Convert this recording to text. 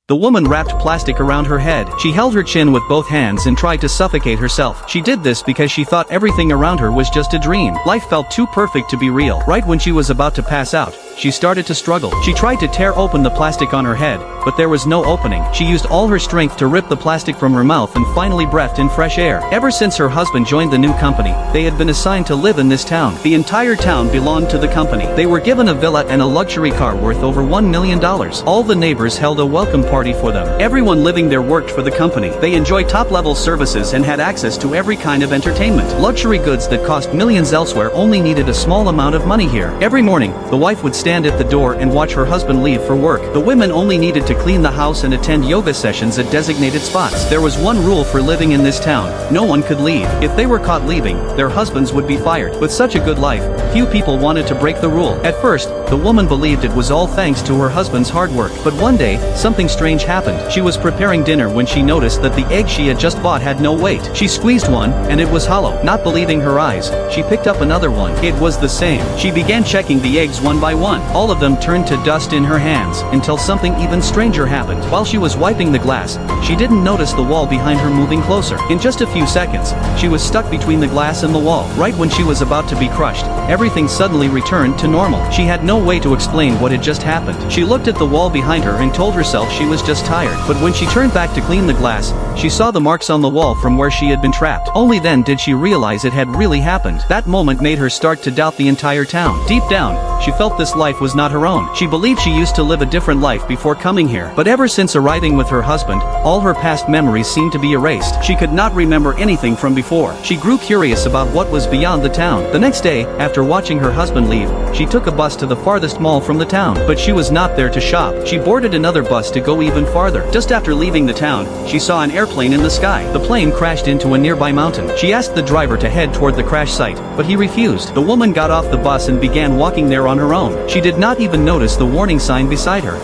The woman wrapped plastic around her head. She held her chin with both hands and tried to suffocate herself. She did this because she thought everything around her was just a dream. Life felt too perfect to be real. Right when she was about to pass out, she started to struggle. She tried to tear open the plastic on her head, but there was no opening. She used all her strength to rip the plastic from her mouth and finally breathed in fresh air. Ever since her husband joined the new company, they had been assigned to live in this town. The entire town belonged to the company. They were given a villa and a luxury car worth over $1 million. All the neighbors held a welcome party for them. Everyone living there worked for the company. They enjoyed top-level services and had access to every kind of entertainment. Luxury goods that cost millions elsewhere only needed a small amount of money here. Every morning, the wife would stand at the door and watch her husband leave for work. The women only needed to clean the house and attend yoga sessions at designated spots. There was one rule for living in this town: no one could leave. If they were caught leaving, their husbands would be fired. With such a good life, few people wanted to break the rule. At first, the woman believed it was all thanks to her husband's hard work. But one day, something strange happened. She was preparing dinner when she noticed that the egg she had just bought had no weight. She squeezed one, and it was hollow. Not believing her eyes, she picked up another one. It was the same. She began checking the eggs one by one. All of them turned to dust in her hands, until something even stranger happened. While she was wiping the glass, she didn't notice the wall behind her moving closer. In just a few seconds, she was stuck between the glass and the wall. Right when she was about to be crushed, everything suddenly returned to normal. She had no way to explain what had just happened. She looked at the wall behind her and told herself she was just tired. But when she turned back to clean the glass, she saw the marks on the wall from where she had been trapped. Only then did she realize it had really happened. That moment made her start to doubt the entire town. Deep down, she felt this life was not her own. She believed she used to live a different life before coming here. But ever since arriving with her husband, all her past memories seemed to be erased. She could not remember anything from before. She grew curious about what was beyond the town. The next day, after watching her husband leave, she took a bus to the farthest mall from the town. But she was not there to shop. She boarded another bus to go even farther. Just after leaving the town, she saw an airplane in the sky. The plane crashed into a nearby mountain. She asked the driver to head toward the crash site, but he refused. The woman got off the bus and began walking there on her own. She did not even notice the warning sign beside her.